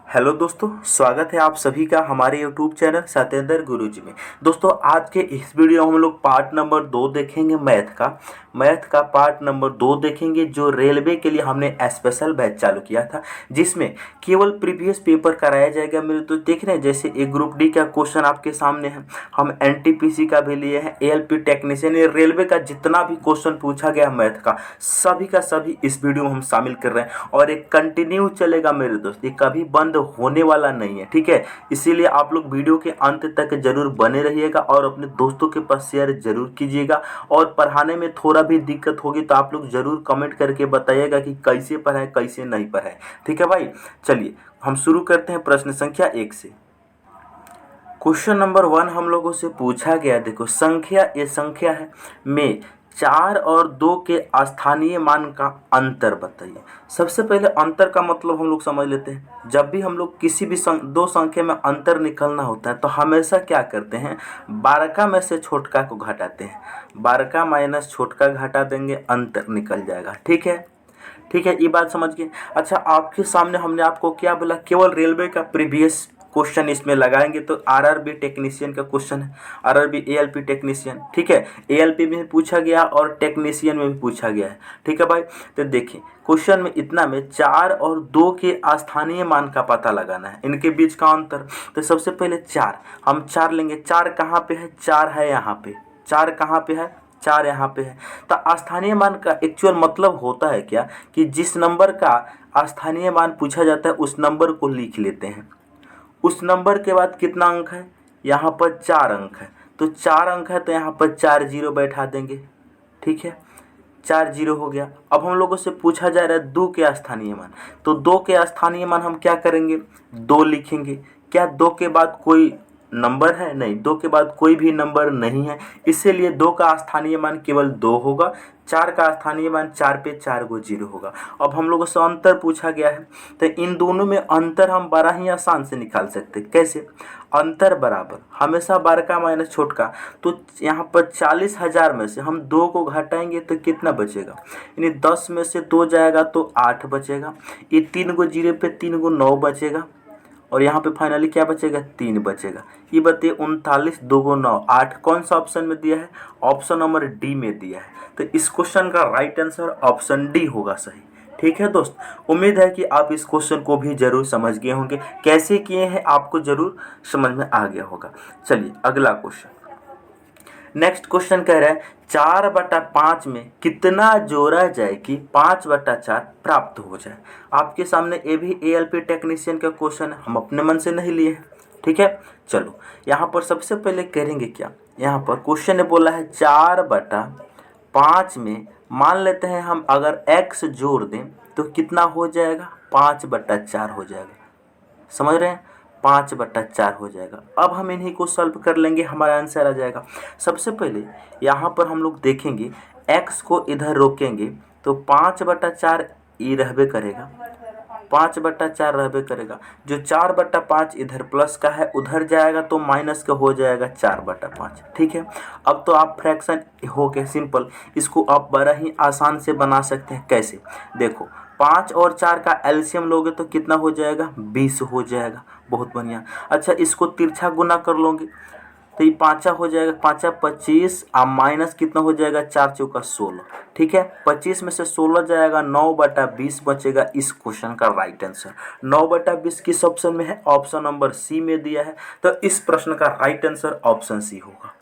Hello दोस्तों, स्वागत है आप सभी का हमारे यूट्यूब चैनल सत्येंद्र गुरुजी में। दोस्तों, आज के इस वीडियो में हम लोग पार्ट नंबर 2 देखेंगे। मैथ का पार्ट नंबर 2 देखेंगे, जो रेलवे के लिए हमने स्पेशल बैच चालू किया था, जिसमें केवल प्रीवियस पेपर कराया जाएगा। मेरे तो देख रहे हैं, जैसे एक ग्रुप डी का क्वेश्चन आपके सामने है, हम एनटीपीसी का भी लिए हैं, एएलपी टेक्नीशियन, ये रेलवे का जितना भी क्वेश्चन पूछा गया मैथ का सभी इस वीडियो में हम शामिल कर रहे हैं और एक कंटिन्यू चलेगा मेरे दोस्त, ये कभी बंद होने वाला नहीं है। ठीक है, इसीलिए आप लोग वीडियो के अंत तक जरूर बने रहिएगा और अपने दोस्तों के पास शेयर जरूर कीजिएगा। और पढ़ाने में थोड़ा भी दिक्कत होगी तो आप लोग जरूर कमेंट करके बताइएगा कि कैसे पढ़ाएं कैसे नहीं पढ़ाएं। ठीक है भाई, चलिए हम शुरू करते हैं प्रश्न संख्या 1 से। क्वेश्चन नंबर 1 हम लोगों से पूछा गया, देखो ये संख्या है में 4 और 2 के स्थानीय मान का अंतर बताइए। सबसे पहले अंतर का मतलब हम लोग समझ लेते हैं। जब भी हम लोग किसी भी दो संख्या में अंतर निकालना होता है तो हमेशा क्या करते हैं, बारका में से छोटका को घटाते हैं। बारका माइनस छोटका घटा देंगे, अंतर निकल जाएगा। ठीक है, ठीक है, ये बात समझ गए। अच्छा, आपके सामने हमने आपको क्या बोला, केवल रेलवे का प्रीवियस क्वेश्चन इसमें लगाएंगे तो आरआरबी टेक्नीशियन का क्वेश्चन है, आरआरबी एएलपी टेक्नीशियन। ठीक है, एएलपी में भी पूछा गया और टेक्नीशियन में भी पूछा गया है। ठीक है भाई, तो देखिए क्वेश्चन में इतना में 4 और 2 के स्थानीय मान का पता लगाना है, इनके बीच का अंतर। तो सबसे पहले 4 हम 4 लेंगे। 4 कहाँ पे है, 4 है यहाँ पे। 4 कहाँ पे है, 4 यहाँ पे है। तो स्थानीय मान का एक्चुअल मतलब होता है क्या, कि जिस नंबर का स्थानीय मान पूछा जाता है उस नंबर को लिख लेते हैं। उस नंबर के बाद कितना अंक है, यहाँ पर 4 अंक है, तो 4 अंक है तो यहाँ पर 4 जीरो बैठा देंगे। ठीक है, 4 जीरो हो गया। अब हम लोगों से पूछा जा रहा है 2 के स्थानीय मान, तो 2 के स्थानीय मान हम क्या करेंगे, 2 लिखेंगे। क्या 2 के बाद कोई नंबर है, नहीं, 2 के बाद कोई भी नंबर नहीं है, इसीलिए 2 का स्थानीय मान केवल 2 होगा। 4 का स्थानीय मान 4 पे 4 गो जीरो होगा। अब हम लोगों से अंतर पूछा गया है, तो इन दोनों में अंतर हम बड़ा ही आसान से निकाल सकते हैं। कैसे, अंतर बराबर हमेशा बड़का माइनस छोटका। तो यहाँ पर 40,000 में से हम 2 को घटाएंगे तो कितना बचेगा, यानी 10 में से 2 जाएगा तो 8 बचेगा। ये 3 गो जीरो पे 3 गो 9 बचेगा, और यहाँ पे फाइनली क्या बचेगा, 3 बचेगा। ये बताइए 39 2 गो 9 8 कौन सा ऑप्शन में दिया है, ऑप्शन नंबर डी में दिया है। तो इस क्वेश्चन का राइट आंसर ऑप्शन डी होगा सही। ठीक है दोस्त, उम्मीद है कि आप इस क्वेश्चन को भी जरूर समझ गए होंगे, कैसे किए हैं आपको जरूर समझ में आ गया होगा। चलिए अगला क्वेश्चन, नेक्स्ट क्वेश्चन कह रहा है 4/5 में कितना जोड़ा जाए कि 5/4 प्राप्त हो जाए। आपके सामने ये भी एएलपी टेक्नीशियन का क्वेश्चन है, हम अपने मन से नहीं लिए हैं। ठीक है, चलो यहाँ पर सबसे पहले करेंगे क्या, यहाँ पर क्वेश्चन ने बोला है 4/5 में मान लेते हैं हम अगर x जोड़ दें तो कितना हो जाएगा, 5/4 हो जाएगा। समझ रहे हैं, 5/4 हो जाएगा। अब हम इन्हीं को सॉल्व कर लेंगे, हमारा आंसर आ जाएगा। सबसे पहले यहाँ पर हम लोग देखेंगे, x को इधर रोकेंगे तो 5/4 ये रहबे करेगा, 5/4 रहबे करेगा। जो 4/5 इधर प्लस का है उधर जाएगा तो माइनस का हो जाएगा 4/5। ठीक है, अब तो आप फ्रैक्शन हो गए सिंपल, इसको आप बड़ा ही आसान से बना सकते हैं। कैसे, देखो 5 और 4 का एलसीएम लोगे तो कितना हो जाएगा, 20 हो जाएगा। बहुत बढ़िया। अच्छा, इसको तिरछा गुना कर लोगे तो ये 5 हो जाएगा, 5 25, अब माइनस कितना हो जाएगा, 4 चौका 16। ठीक है, 25 में से 16 जाएगा, 9/20 बचेगा। इस क्वेश्चन का राइट आंसर 9/20 किस ऑप्शन में है, ऑप्शन नंबर सी में दिया है। तो इस प्रश्न का राइट आंसर ऑप्शन सी होगा।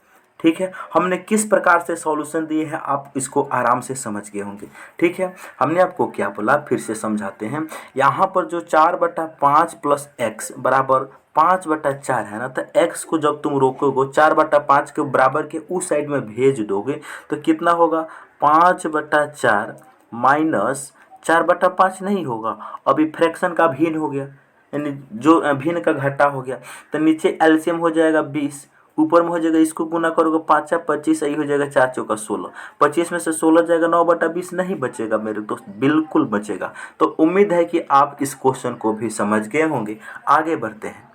ठीक है, हमने किस प्रकार से सॉल्यूशन दिए हैं आप इसको आराम से समझ गए होंगे। ठीक है, हमने आपको क्या बोला फिर से समझाते हैं। यहाँ पर जो 4/5 प्लस एक्स बराबर 5/4 है ना, तो x को जब तुम रोकोगे 4/5 के बराबर के उस साइड में भेज दोगे तो कितना होगा, 5/4 माइनस 4/5 नहीं होगा, अभी फ्रैक्शन का भिन्न हो गया, यानी जो भिन्न का घटा हो गया। तो नीचे एलसीएम हो जाएगा 20, ऊपर में हो जाएगा, इसको गुना करोगे 5 25, सही हो जाएगा, 4 चौका 16। 25 में से 16 जाएगा, 9/20 नहीं बचेगा मेरे दोस्त, बिल्कुल बचेगा। तो उम्मीद है कि आप इस क्वेश्चन को भी समझ गए होंगे। आगे बढ़ते हैं,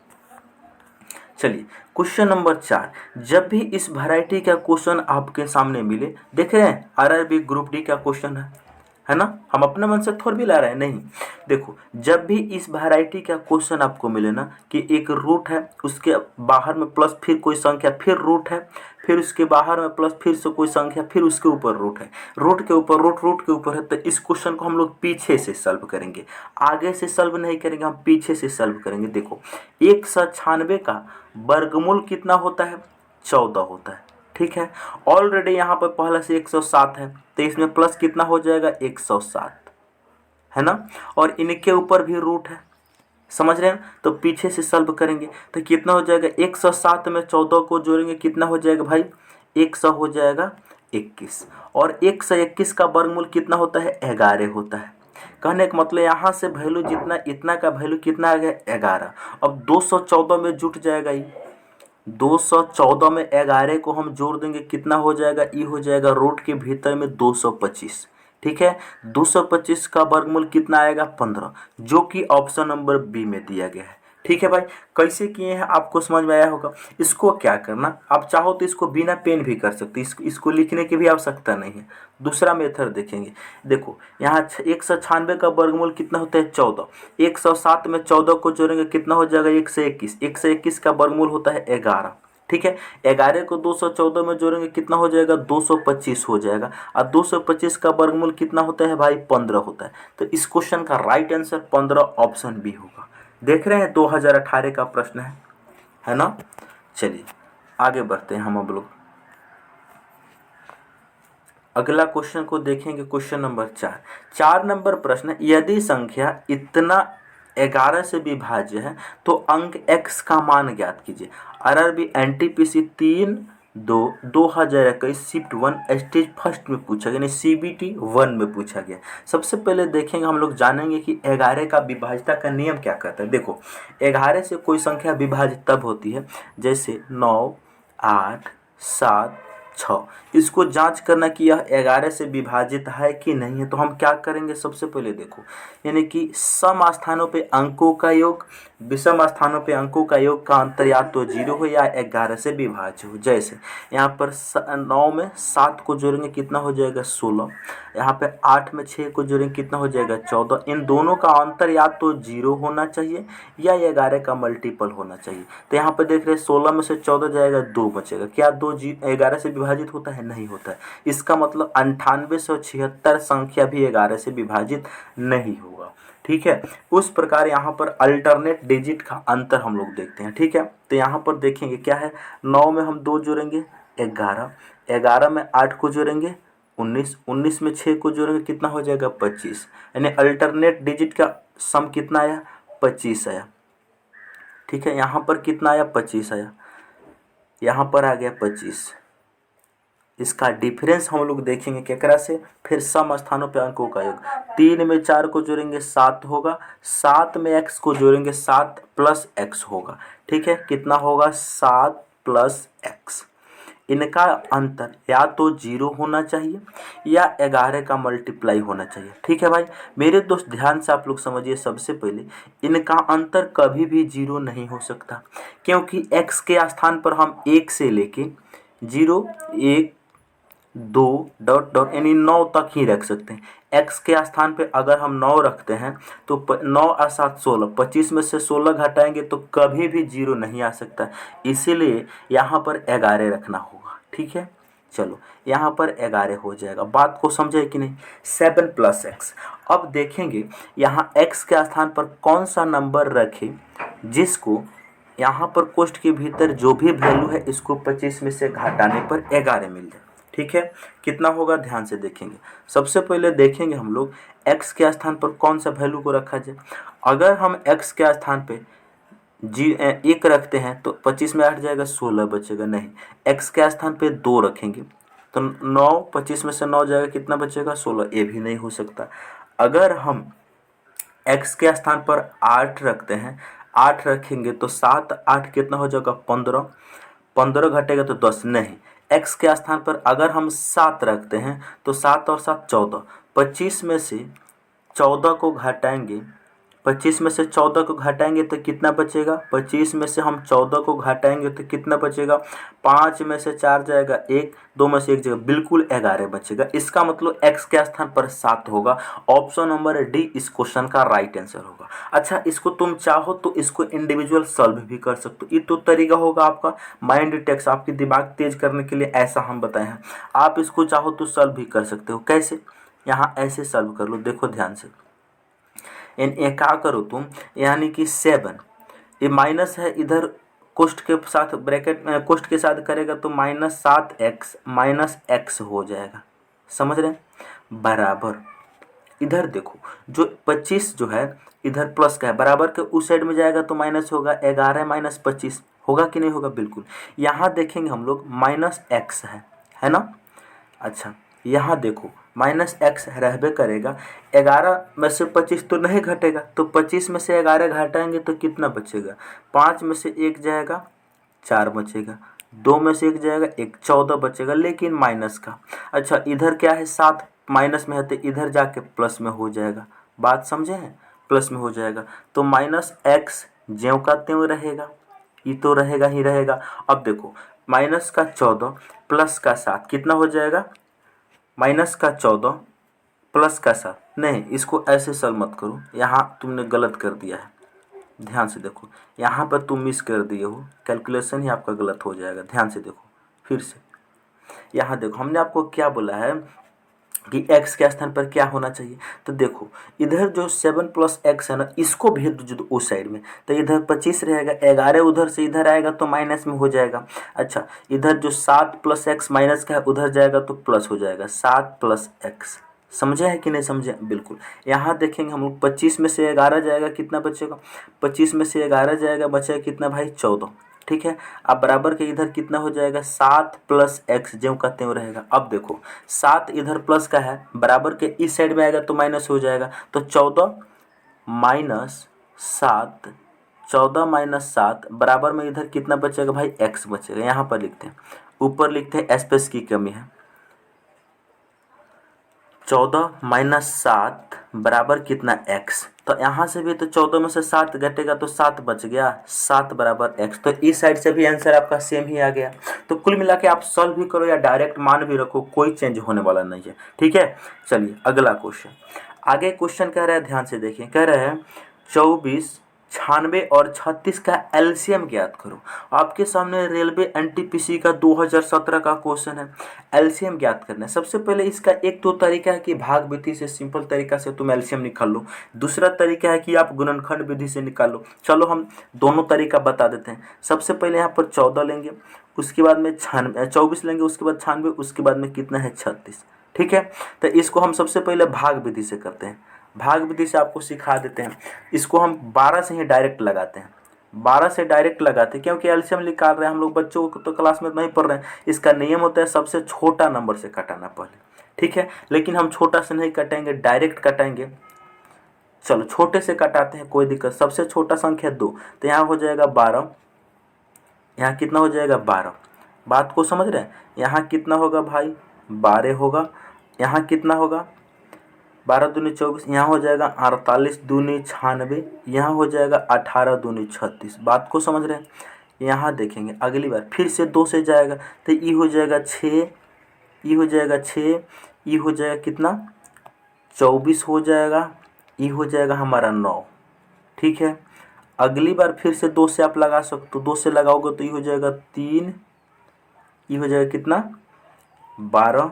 चलिए क्वेश्चन नंबर 4। जब भी इस वैरायटी का क्वेश्चन आपके सामने मिले, देख रहे हैं आरआरबी ग्रुप डी का क्वेश्चन है है ना, हम अपने मन से थोड़ भी ला रहे हैं नहीं। देखो जब भी इस वैरायटी का क्वेश्चन आपको मिले ना कि एक रूट है, उसके बाहर में प्लस फिर कोई संख्या, फिर रूट है, फिर उसके बाहर में प्लस फिर से कोई संख्या, फिर उसके ऊपर रूट है, रूट के ऊपर रूट, रूट के ऊपर है, तो इस क्वेश्चन को हम लोग पीछे से सॉल्व करेंगे, आगे से सॉल्व नहीं करेंगे, हम पीछे से सॉल्व करेंगे। देखो 196 का वर्गमूल कितना होता है, 14 होता है। ठीक है, ऑलरेडी यहाँ पर पहले से 107 है, तो इसमें प्लस कितना हो जाएगा, 107, है ना, और इनके ऊपर भी रूट है, समझ रहे हैं, तो पीछे से सॉल्व करेंगे तो कितना हो जाएगा, 107 में 14 को जोड़ेंगे कितना हो जाएगा भाई, 100 हो जाएगा 21, और 121 का वर्गमूल कितना होता है, 11 होता है। कहने का मतलब यहाँ से वैल्यू जितना, इतना का वैल्यू कितना आ गया, 11। अब 214 में जुट जाएगा, ये 214 में 11 को हम जोड़ देंगे कितना हो जाएगा, ये हो जाएगा रूट के भीतर में 225। ठीक है, 225 का वर्गमूल कितना आएगा, 15, जो कि ऑप्शन नंबर बी में दिया गया है। ठीक है भाई, कैसे किए हैं आपको समझ में आया होगा। इसको क्या करना, आप चाहो तो इसको बिना पेन भी कर सकते, इसको लिखने की भी आवश्यकता नहीं है। दूसरा मेथड देखेंगे, देखो यहाँ 196 का वर्गमूल कितना होता है, 14, 107 में 14 को जोड़ेंगे कितना हो जाएगा, 121, 121 का वर्गमूल होता है 11। ठीक है, 11 को 214 में जोड़ेंगे कितना हो जाएगा, 225 हो जाएगा, और 225 का वर्गमूल कितना होता है भाई, 15 होता है। तो इस क्वेश्चन का राइट आंसर 15 ऑप्शन बी होगा। देख रहे हैं 2018 का प्रश्न है ना। चलिए आगे बढ़ते हैं हम अब लोग, अगला क्वेश्चन को देखेंगे, क्वेश्चन नंबर 4 नंबर प्रश्न, यदि संख्या इतना 11 से विभाज्य है तो अंक x का मान ज्ञात कीजिए। RRB NTPC 3/2/2021 shift 1 stage first में पूछा गया, यानी CBT 1 में पूछा गया। सबसे पहले देखेंगे, हम लोग जानेंगे कि 11 का विभाज्यता का नियम क्या कहता है। देखो 11 से कोई संख्या विभाज्य तब होती है जैसे 9, 8, 7, 6। इसको जांच करना कि यह 11 से विभाजित है कि नहीं है, तो हम क्या करेंगे, सबसे पहले देखो, यानी कि सम स्थानों पे अंकों का योग, विषम स्थानों पे अंकों का योग का अंतर या तो 0 हो या 11 से विभाज्य हो। जैसे यहाँ पर 9 में 7 को जोड़ेंगे कितना हो जाएगा, 16, यहाँ पे 8 में 6 को जोड़ेंगे कितना हो जाएगा, 14। इन दोनों का अंतर या तो 0 होना चाहिए या 11 का मल्टीपल होना चाहिए। तो यहाँ पे देख रहे हैं 16 में से 14 जाएगा, 2 बचेगा, क्या 2 11 से विभाजित होता है, नहीं होता है। इसका मतलब 9876 संख्या भी 11 से विभाजित नहीं होगा। ठीक है, उस प्रकार यहाँ पर अल्टरनेट डिजिट का अंतर हम लोग देखते हैं। ठीक है, तो यहाँ पर देखेंगे क्या है, 9 में हम 2 जोड़ेंगे 11, 11 में 8 को जोड़ेंगे 19, 19 में 6 को जोड़ेंगे कितना हो जाएगा, 25, यानी अल्टरनेट डिजिट का सम कितना आया, 25 आया। ठीक है, यहाँ पर कितना आया, 25 आया, यहाँ पर आ गया 25। इसका डिफरेंस हम लोग देखेंगे केकरा से, फिर सम स्थानों पे अंकों का योग, 3 में 4 को जोड़ेंगे 7 होगा, 7 में x को जोड़ेंगे 7 प्लस x होगा। ठीक है, कितना होगा, 7 प्लस x। इनका अंतर या तो 0 होना चाहिए या 11 का मल्टीप्लाई होना चाहिए। ठीक है भाई, मेरे दोस्त ध्यान से आप लोग समझिए, सबसे पहले इनका अंतर कभी भी 0 नहीं हो सकता, क्योंकि x के स्थान पर हम 1 से लेके 0, 1, 2 डॉट डॉट यानी 9 तक ही रख सकते हैं। x के स्थान पे अगर हम 9 रखते हैं तो 9 और 7 16, 25 में से 16 घटाएंगे तो कभी भी 0 नहीं आ सकता, इसीलिए यहाँ पर 11 रखना होगा। ठीक है, चलो यहाँ पर 11 हो जाएगा। बात को समझे कि नहीं, 7 प्लस x। अब देखेंगे यहाँ x के स्थान पर कौन सा नंबर रखें जिसको यहाँ पर कोष्ठ के भीतर जो भी वैल्यू है इसको 25 में से घटाने पर 11 मिल जाए। ठीक है, कितना होगा ध्यान से देखेंगे। सबसे पहले देखेंगे हम लोग x के स्थान पर कौन सा वैल्यू को रखा जाए। अगर हम x के स्थान पे 1 रखते हैं तो 25 में 8 जाएगा, 16 बचेगा। नहीं, x के स्थान पे 2 रखेंगे तो 9, 25 में से 9 जाएगा, कितना बचेगा, 16। ये भी नहीं हो सकता। अगर हम x के स्थान पर 8 रखते हैं, 8 रखेंगे तो 7, 8 कितना हो जाएगा, 15, 15 घटेगा तो 10। नहीं, x के स्थान पर अगर हम 7 रखते हैं तो 7 और 7 14, 25 में से 14 को घटाएंगे, 25 में से 14 को घटाएंगे तो कितना बचेगा, 25 में से हम 14 को घटाएंगे तो कितना बचेगा, 5 में से 4 जाएगा 1, 2 में से 1 जाएगा, बिल्कुल 11 बचेगा। इसका मतलब x के स्थान पर 7 होगा। ऑप्शन नंबर डी इस क्वेश्चन का राइट आंसर होगा। अच्छा, इसको तुम चाहो तो इसको इंडिविजुअल सॉल्व भी कर सकते हो। ये तो तरीका होगा आपका माइंड टेक्स, आपकी दिमाग तेज करने के लिए ऐसा हम बताए हैं। आप इसको चाहो तो सॉल्व भी कर सकते हो। कैसे, यहाँ ऐसे सॉल्व कर लो, देखो ध्यान से। ये क्या करो तुम, यानी कि 7 ये माइनस है, इधर कोष्ठ के साथ ब्रैकेट कोष्ठ के साथ करेगा तो -7x माइनस एक्स हो जाएगा, समझ रहे हैं, बराबर। इधर देखो जो 25 जो है इधर प्लस का है, बराबर के उस साइड में जाएगा तो माइनस होगा, 11 माइनस 25 होगा कि नहीं होगा, बिल्कुल। यहाँ देखेंगे हम लोग -x है ना। अच्छा, यहाँ देखो -x रहबे करेगा, 11 में से 25 तो नहीं घटेगा, तो 25 में से 11 घटाएंगे तो कितना बचेगा, 5 में से 1 जाएगा 4 बचेगा, 2 में से 1 जाएगा 1, 14 बचेगा, लेकिन माइनस का। अच्छा, इधर क्या है 7 माइनस में है तो इधर जाके प्लस में हो जाएगा, बात समझे हैं, प्लस में हो जाएगा। तो -x ज्यों का त्यों रहेगा, ये तो रहेगा ही रहेगा। अब देखो माइनस का 14 प्लस का 7 कितना हो जाएगा, माइनस का 14 प्लस का 7, नहीं इसको ऐसे सॉल्व मत करो, यहाँ तुमने गलत कर दिया है, ध्यान से देखो, यहाँ पर तुम मिस कर दिए हो, कैलकुलेशन ही आपका गलत हो जाएगा। ध्यान से देखो फिर से, यहाँ देखो हमने आपको क्या बोला है कि x के स्थान पर क्या होना चाहिए। तो देखो इधर जो 7 + x है ना, इसको भेज दो जो उस साइड में, तो इधर 25 रहेगा, 11 उधर से इधर आएगा तो माइनस में हो जाएगा। अच्छा, इधर जो 7 + x माइनस का है उधर जाएगा तो प्लस हो जाएगा, 7 + x, समझे है कि नहीं समझे, बिल्कुल। यहाँ देखेंगे हम लोग 25 में से 11 जाएगा कितना बचेगा, 25 में से 11 जाएगा बचेगा कितना भाई 14, ठीक है। अब बराबर के इधर कितना हो जाएगा, 7 + x ज्यों का त्यों रहेगा। अब देखो 7 इधर प्लस का है, बराबर के इस साइड में आएगा तो माइनस हो जाएगा, तो 14 - 7, 14 - 7 बराबर में इधर कितना बचेगा भाई, x बचेगा। यहाँ पर लिखते हैं, ऊपर लिखते हैं स्पेस की कमी है, 14 - 7 बराबर कितना x, तो यहाँ से भी तो 14 में से 7 घटेगा तो 7 बच गया, 7 बराबर x। तो इस साइड से भी आंसर आपका सेम ही आ गया। तो कुल मिला के आप सॉल्व भी करो या डायरेक्ट मान भी रखो, कोई चेंज होने वाला नहीं है, ठीक है। चलिए अगला क्वेश्चन, आगे क्वेश्चन कह रहा है, ध्यान से देखिए, कह रहे हैं 24, 96 और 36 का एलसीएम ज्ञात करो। आपके सामने रेलवे एनटीपीसी का 2017 का क्वेश्चन है, एलसीएम ज्ञात करना है। सबसे पहले इसका एक तो तरीका है कि भाग विधि से सिंपल तरीका से तुम एलसीएम निकाल लो, दूसरा तरीका है कि आप गुणनखंड विधि से निकाल लो। चलो हम दोनों तरीका बता देते हैं। सबसे पहले यहाँ पर 14 लेंगे, उसके बाद में 24 लेंगे, उसके बाद 96, उसके बाद में कितना है 36, ठीक है। तो इसको हम सबसे पहले भाग विधि से करते हैं, भाग विधि से आपको सिखा देते हैं। इसको हम 12 से ही डायरेक्ट लगाते हैं, 12 से डायरेक्ट लगाते हैं, क्योंकि एलसीएम निकाल रहे हैं हम लोग, बच्चों को तो क्लास में नहीं पढ़ रहे हैं। इसका नियम होता है सबसे छोटा नंबर से कटाना पहले, ठीक है, लेकिन हम छोटा से नहीं कटेंगे, डायरेक्ट कटाएंगे। चलो छोटे से कटाते हैं, कोई दिक्कत। सबसे छोटा संख्या 2, तो यहाँ हो जाएगा 12, यहाँ कितना हो जाएगा 12, बात को समझ रहे हैं। यहाँ कितना होगा भाई 12 होगा, यहाँ कितना होगा 12 दूनी 24, यहाँ हो जाएगा 48 दूनी 96, यहाँ हो जाएगा 18 दूनी 36, बात को समझ रहे हैं। यहाँ देखेंगे अगली बार फिर से 2 से जाएगा तो ये हो जाएगा 6, ये हो जाएगा 6, ये हो जाएगा कितना 24 हो जाएगा, ये हो जाएगा हमारा 9, ठीक है। अगली बार फिर से 2 से आप लगा सकते हो, 2 से लगाओगे तो ये हो जाएगा 3, ये हो जाएगा कितना 12,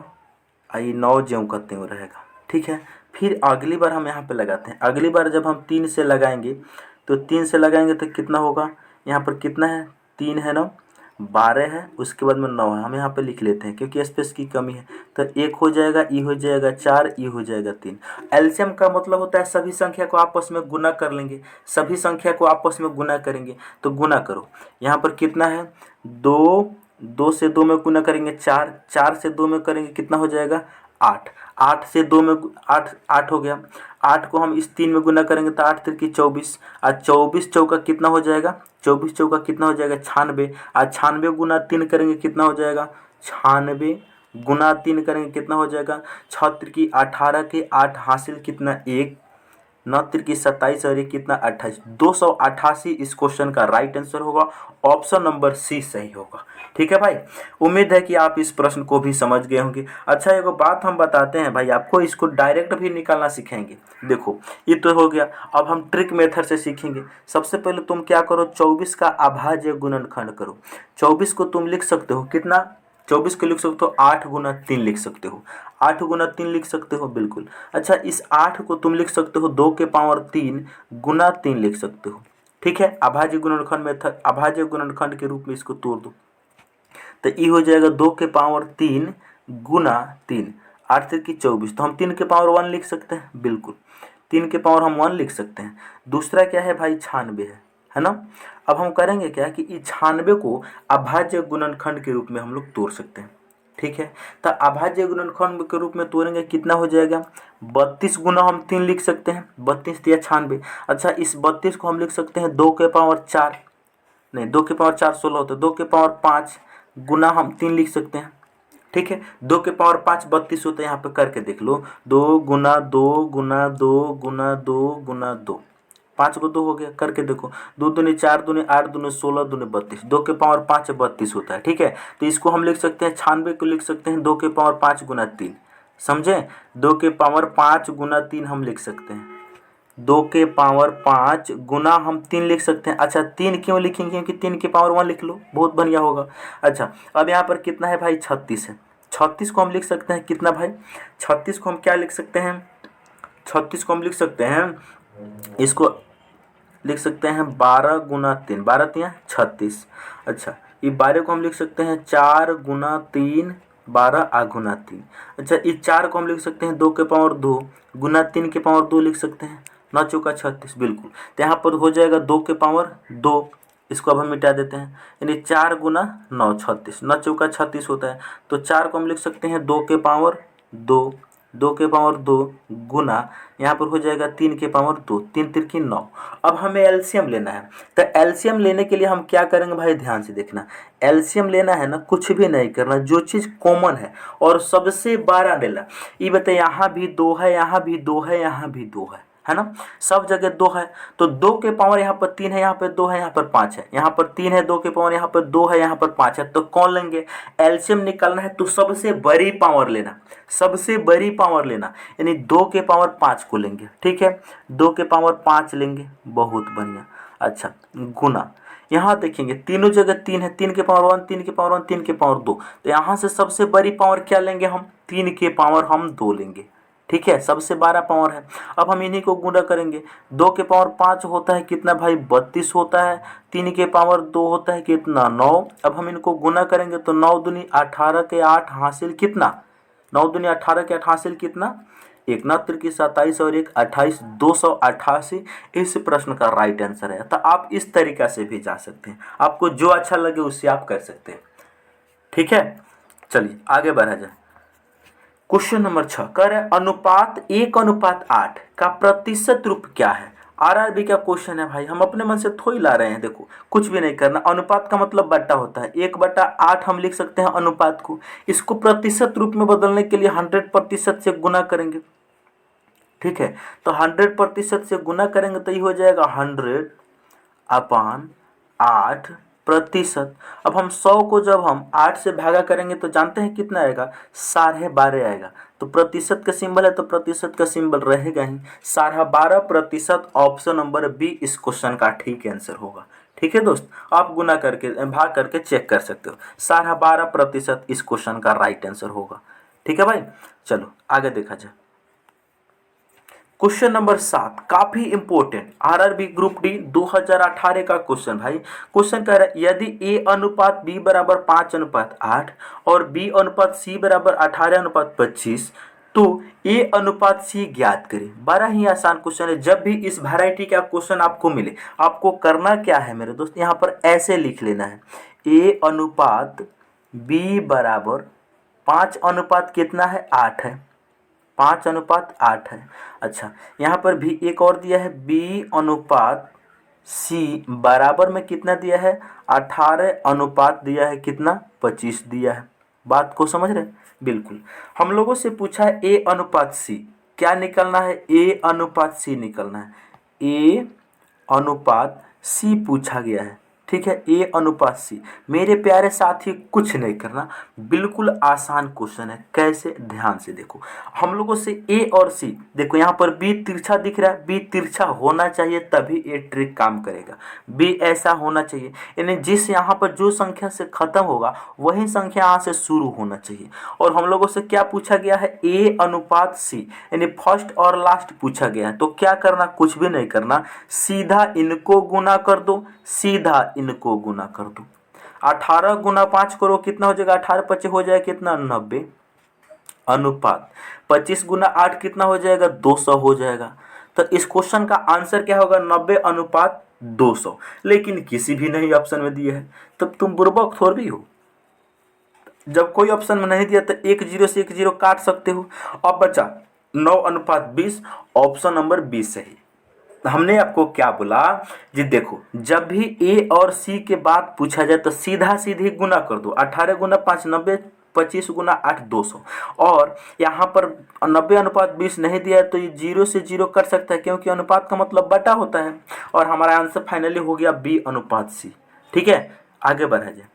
ये 9 ज्यों का त्यों रहेगा, ठीक है। फिर अगली बार हम यहाँ पे लगाते हैं, अगली बार जब हम 3 से लगाएंगे तो 3 से लगाएंगे तो कितना होगा, यहाँ पर कितना है 3 है ना, 12 है, उसके बाद में 9 है, हम यहाँ पे लिख लेते हैं क्योंकि स्पेस की कमी है। तो 1 हो जाएगा, ये हो जाएगा 4, ये हो जाएगा 3। एलसीएम का मतलब होता है सभी संख्या को आपस में गुना कर लेंगे, सभी संख्या को आपस में गुना करेंगे। तो गुना करो, यहाँ पर कितना है 2, 2 से 2 में गुना करेंगे 4, 4 से 2 में करेंगे कितना हो जाएगा 8, 8 से 2 में 8, 8 हो गया। 8 को हम इस 3 में गुना करेंगे तो 8 3 24, और 24 चौका कितना हो जाएगा, 24 चौका कितना हो जाएगा 96, और 96 गुना 3 करेंगे कितना हो जाएगा 96 गुना 3 करेंगे कितना हो जाएगा 6 3 18 के 8 हासिल कितना 1, 9 तिरकी 27 और ये कितना 28, 288 इस क्वेश्चन का राइट आंसर होगा। ऑप्शन नंबर सी सही होगा। ठीक है भाई, उम्मीद है कि आप इस प्रश्न को भी समझ गए होंगे। अच्छा एक बात हम बताते हैं भाई आपको, इसको डायरेक्ट भी निकालना सीखेंगे। देखो ये तो हो गया, अब हम ट्रिक मेथड से सीखेंगे। सबसे पहले तुम क्या करो, 24 का अभाज्य गुणनखंड करो। 24 को तुम लिख सकते हो कितना, 24 को लिख सकते हो 8 गुना 3 लिख सकते हो, 8 गुना 3 लिख सकते हो बिल्कुल। अच्छा इस 8 को तुम लिख सकते हो 2 के पावर 3 गुना 3 लिख सकते हो। ठीक है, अभाज्य गुणनखंड मेथड, अभाज्य गुणनखंड के रूप में इसको तोड़ दो तो ये हो जाएगा 2 के पावर 3 गुना 3, 8 की 24। तो हम 3 के पावर 1 लिख सकते हैं बिल्कुल, 3 के पावर हम 1 लिख सकते हैं। दूसरा क्या है भाई, 96 है ना। अब हम करेंगे क्या कि इस 96 को अभाज्य गुणनखंड के रूप में हम लोग तोड़ सकते हैं। ठीक है, तो अभाज्य गुणनखंड के रूप में तोड़ेंगे कितना हो जाएगा, 32 गुना हम 3 लिख सकते हैं, 32 या 96। अच्छा इस 32 को हम लिख सकते हैं 2 के पावर 4, नहीं 2 के पावर 4 16 होता है, 2 के पावर 5 गुना हम 3 लिख सकते हैं। ठीक है, 2 के पावर 5 32 होता है, यहाँ पे करके देख लो, 2 गुना 2 गुना 2 गुना 2 गुना 2, 5 को 2 हो गया, करके देखो, 2 दूनी 4 दूनी 8 दूनी 16 दूनी 32, 2 के पावर 5 32 होता है। ठीक है, तो इसको हम लिख सकते हैं 96 को लिख सकते हैं 2 के पावर 5 गुना 3, समझे, 2 के पावर 5 गुना 3 हम लिख सकते हैं, 2 के पावर 5 गुना हम 3 लिख सकते हैं। अच्छा 3 क्यों लिखेंगे, क्योंकि 3 के पावर 1 लिख लो, बहुत बढ़िया होगा। अच्छा अब यहाँ पर कितना है भाई, 36 है, 36 को हम लिख सकते हैं कितना भाई, 36 को हम क्या लिख सकते हैं, 36 को हम लिख सकते हैं, इसको लिख सकते हैं 12 गुना 3, 12 3 36। अच्छा ये 12 को हम लिख सकते हैं 4 गुना 3 12 आ गुना 3। अच्छा इस 4 को हम लिख सकते हैं 2 के पावर 2 गुना 3 के पावर 2 लिख सकते हैं, 9 चौका 36 बिल्कुल। तो यहाँ पर हो जाएगा 2 के पावर 2, इसको अब हम मिटा देते हैं, यानी 4 गुना 9 36, 9 चौका 36 होता है। तो 4 को हम लिख सकते हैं 2 के पावर 2, 2 के पावर 2 गुना यहाँ पर हो जाएगा 3 के पावर 2, 3 तिरकी 9। अब हमें एलसीएम लेना है, तो एलसीएम लेने के लिए हम क्या करेंगे भाई, ध्यान से देखना, एलसीएम लेना है ना, कुछ भी नहीं करना, जो चीज़ कॉमन है और सबसे बड़ा लेना। ये बताइए यहाँ भी 2 है, यहाँ भी 2 है, यहाँ भी 2 है ना, सब जगह 2 है। तो 2 के पावर यहाँ पर 3 है, यहाँ पर 2 है, यहाँ पर 5 है, यहाँ पर 3 है, 2 के पावर यहाँ पर 2 है, यहाँ पर 5 है। तो कौन लेंगे, एलसीएम निकालना है तो सबसे बड़ी पावर लेना, सबसे बड़ी पावर लेना, यानी 2 के पावर 5 को लेंगे। ठीक है, 2 के पावर 5 लेंगे, बहुत बढ़िया। अच्छा गुना, यहाँ देखेंगे तीनों जगह 3 है, 3 के पावर 1, 3 के पावर 1, 3 के पावर 2, तो यहाँ से सबसे बड़ी पावर क्या लेंगे हम, 3 के पावर हम 2 लेंगे। ठीक है, सबसे 12 पावर है। अब हम इन्हीं को गुणा करेंगे, 2 के पावर 5 होता है कितना भाई, 32 होता है, 3 के पावर 2 होता है कितना, 9। अब हम इनको गुणा करेंगे तो 9 दूनी 18 के 8 हासिल कितना, 9 दूनी 18 के 8 हासिल कितना, 1 9 तिरकी 27 और 1 28, 288 इस प्रश्न का राइट आंसर है। तो आप इस तरीका से भी जा सकते हैं, आपको जो अच्छा लगे उससे आप कर सकते हैं। ठीक है, चलिए आगे बढ़ा जाए। क्वेश्चन नंबर 6 कह रहे हैं अनुपात 1:8 का प्रतिशत रूप क्या है। आरआरबी का क्वेश्चन है भाई, हम अपने मन से थोड़ी ला रहे हैं। देखो कुछ भी नहीं करना, अनुपात का मतलब बट्टा होता है, 1/8 हम लिख सकते हैं अनुपात को। इसको प्रतिशत रूप में बदलने के लिए 100% से गुना करेंगे। ठीक है, तो 100% से गुना करेंगे तो ये हो जाएगा 100/8 प्रतिशत। अब हम 100 को जब हम 8 से भागा करेंगे तो जानते हैं कितना आएगा, 12.5 आएगा। तो प्रतिशत का सिंबल है तो प्रतिशत का सिंबल रहेगा ही, 12.5%। ऑप्शन नंबर बी इस क्वेश्चन का ठीक आंसर होगा। ठीक है दोस्त, आप गुना करके भाग करके चेक कर सकते हो, 12.5% इस क्वेश्चन का राइट आंसर होगा। ठीक है भाई, चलो आगे देखा जाए। क्वेश्चन नंबर 7 काफी इंपोर्टेंट, आरआरबी ग्रुप डी 2018 का क्वेश्चन भाई। क्वेश्चन कह रहा है यदि ए अनुपात बी बराबर 5:8 और बी अनुपात सी बराबर 18:25 तो ए अनुपात सी ज्ञात करें। बड़ा ही आसान क्वेश्चन है। जब भी इस वैरायटी का क्वेश्चन आपको मिले, आपको करना क्या है मेरे दोस्त, यहाँ पर ऐसे लिख लेना है, ए अनुपात बी बराबर 5 अनुपात कितना है, 8 है, 5:8 है। अच्छा यहाँ पर भी एक और दिया है, बी अनुपात सी बराबर में कितना दिया है, 18 अनुपात दिया है कितना, 25 दिया है। बात को समझ रहे हैं? बिल्कुल। हम लोगों से पूछा है ए अनुपात सी, क्या निकलना है, ए अनुपात सी निकलना है, ए अनुपात सी पूछा गया है। ठीक है, ए अनुपात सी। मेरे प्यारे साथी कुछ नहीं करना, बिल्कुल आसान क्वेश्चन है। कैसे, ध्यान से देखो। हम लोगों से ए और सी, देखो यहाँ पर बी तिरछा दिख रहा है, बी तिरछा होना चाहिए तभी ये ट्रिक काम करेगा। बी ऐसा होना चाहिए, यानी जिस यहाँ पर जो संख्या से खत्म होगा वही संख्या यहाँ से शुरू होना चाहिए। और हम लोगों से क्या पूछा गया है, ए अनुपात सी, यानी फर्स्ट और लास्ट पूछा गया है। तो क्या करना, कुछ भी नहीं करना, सीधा इनको गुना कर दो, सीधा इनको गुना कर दो। 18 गुना 5 करो, कितना हो जाएगा, 18 25 हो जाएगा कितना, 90 अनुपात 25 गुना 8 कितना हो जाएगा, 200 हो जाएगा। तो इस क्वेश्चन का आंसर क्या होगा, 90 अनुपात 200। लेकिन किसी भी नहीं ऑप्शन में दिया है, तब तुम बुर्बक थोड़ी हो। जब कोई ऑप्शन में नहीं दिया तो एक जीरो से एक जीरो काट सकते हो। अब बचा 9 अनुपात 20, ऑप्शन नंबर 20 सही। हमने आपको क्या बोला जी, देखो जब भी ए और सी के बाद पूछा जाए तो सीधा सीधी गुना कर दो। 18 गुना 5 90, 25 गुना 8 200। और यहाँ पर 90 अनुपात 20 नहीं दिया है तो ये जीरो से जीरो कर सकता है, क्योंकि अनुपात का मतलब बटा होता है। और हमारा आंसर फाइनली हो गया बी अनुपात सी। ठीक है, आगे बढ़ा जाए।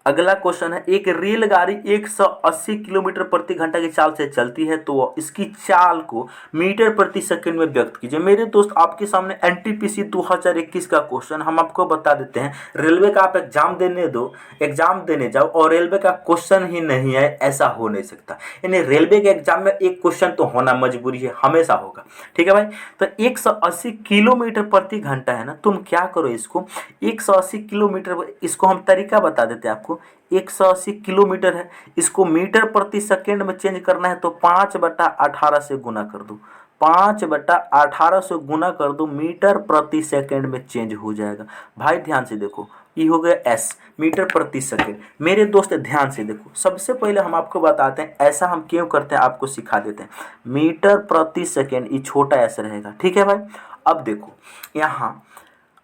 अगला क्वेश्चन है, एक रेलगाड़ी 180 किलोमीटर प्रति घंटा की चाल से चलती है, तो इसकी चाल को मीटर प्रति सेकंड में व्यक्त कीजिए। मेरे दोस्त, आपके सामने एनटीपीसी 2021 का क्वेश्चन हम आपको बता देते हैं। रेलवे का आप एग्जाम देने दो, एग्जाम देने जाओ और रेलवे का क्वेश्चन ही नहीं है, ऐसा हो नहीं सकता। यानी रेलवे के एग्जाम में एक क्वेश्चन तो होना मजबूरी है, हमेशा होगा। ठीक है भाई, तो 180 किलोमीटर प्रति घंटा है ना, तुम क्या करो इसको 180 किलोमीटर, इसको हम तरीका बता देते हैं आपको। 180 किलोमीटर है, इसको मीटर प्रति सेकंड में चेंज करना है तो 5/18 से गुना कर दो, 5/18 से गुना कर दो, मीटर प्रति सेकंड में चेंज हो जाएगा। भाई ध्यान से देखो, ये हो गया एस, मीटर प्रति सेकंड। मेरे दोस्त ध्यान से देखो, सबसे पहले हम आपको बताते हैं ऐसा हम क्यों करते हैं, आपको सिखा देते हैं। मीटर प्रति सेकंड ये छोटा एस रहेगा। ठीक है भाई, अब देखो यहाँ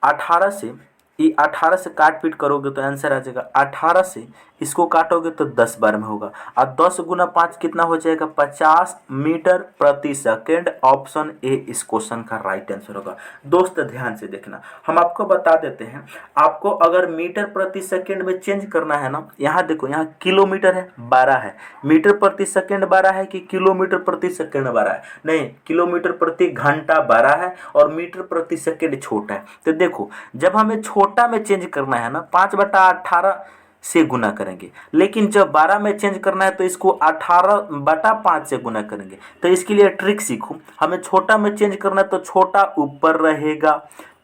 18 से, ये 18 से काट पीट करोगे तो आंसर आ जाएगा। 18 से इसको काटोगे तो 10 बार में होगा, और 10 गुना 5 कितना हो जाएगा, 50 मीटर प्रति सेकंड। ऑप्शन ए इस क्वेश्चन का राइट आंसर होगा। दोस्त ध्यान से देखना, हम आपको बता देते हैं, आपको अगर मीटर प्रति सेकंड में चेंज करना है ना, यहाँ देखो, यहाँ किलोमीटर है 12 है, मीटर प्रति सेकंड 12 है कि किलोमीटर प्रति सेकंड 12 है, नहीं, किलोमीटर प्रति घंटा 12 है और मीटर प्रति सेकंड छोटा है। तो देखो जब हमें छोटा में चेंज करना है ना, 5/18 से गुना करेंगे, लेकिन जब 12 में चेंज करना है तो इसको 18/5 से गुना करेंगे। तो इसके लिए ट्रिक सीखो, हमें छोटा में चेंज करना है तो छोटा ऊपर रहेगा,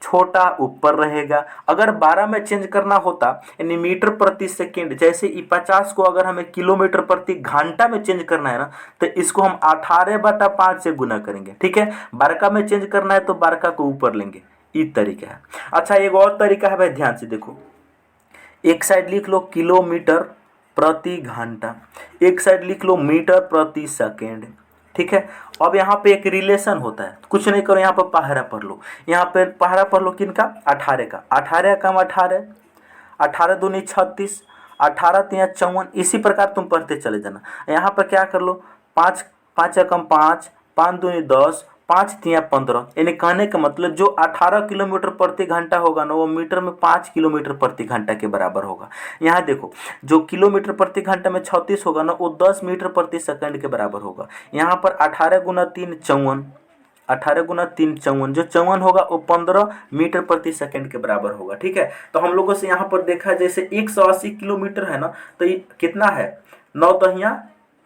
छोटा ऊपर रहेगा। अगर 12 में चेंज करना होता यानी मीटर प्रति सेकंड, जैसे 50 को अगर हमें किलोमीटर प्रति घंटा में चेंज करना है ना, तो इसको हम 18/5 से गुना करेंगे। ठीक है, 12 में चेंज करना है तो 12 को ऊपर लेंगे, ये तरीका है। अच्छा, एक और तरीका है भाई, ध्यान से देखो, एक साइड लिख लो किलोमीटर प्रति घंटा, एक साइड लिख लो मीटर प्रति सेकेंड। ठीक है, अब यहाँ पे एक रिलेशन होता है, कुछ नहीं करो, यहाँ पर पहरा पढ़ लो, यहाँ पे पहरा पढ़ लो किनका, 18 का, 18 कम 18, 18 दूनी 36, 18 तिया 54, इसी प्रकार तुम पढ़ते चले जाना। यहाँ पर क्या कर लो, 5 5 कम 5, 5 दूनी 10, 5 तिया 15, यानी कहने का मतलब जो 18 किलोमीटर प्रति घंटा होगा ना, वो मीटर में 5 किलोमीटर प्रति घंटा के बराबर होगा। यहाँ देखो, जो किलोमीटर प्रति घंटा में 36 होगा ना, वो 10 मीटर प्रति सेकंड के बराबर होगा। यहाँ पर 18 गुना 3 54, 18 गुना 3 54, जो 54 होगा वो 15 मीटर प्रति सेकंड के बराबर होगा। ठीक है, तो हम लोगों से यहाँ पर देखा जैसे 180 किलोमीटर है ना, तो ये कितना है, 9 दहिया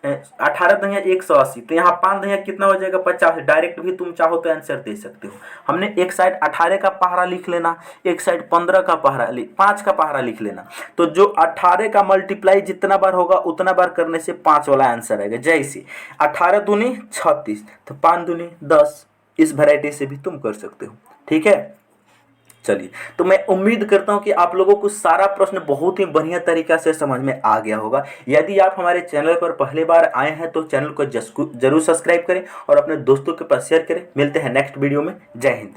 18 दहिया 180, तो यहाँ 5 दहिया कितना हो जाएगा, 50। डायरेक्ट भी तुम चाहो तो आंसर दे सकते हो। हमने एक साइड 18 का पहाड़ा लिख लेना, एक साइड 15 का पहाड़ा 5 का पहाड़ा लिख लेना, तो जो 18 का मल्टीप्लाई जितना बार होगा उतना बार करने से 5 वाला आंसर आएगा। जैसे 18 दूनी 36, तो 5 दूनी 10, इस वैरायटी से भी तुम कर सकते हो। ठीक है, चलिए, तो मैं उम्मीद करता हूं कि आप लोगों को सारा प्रश्न बहुत ही बढ़िया तरीका से समझ में आ गया होगा। यदि आप हमारे चैनल पर पहली बार आए हैं तो चैनल को जरूर सब्सक्राइब करें और अपने दोस्तों के पास शेयर करें। मिलते हैं नेक्स्ट वीडियो में। जय हिंद।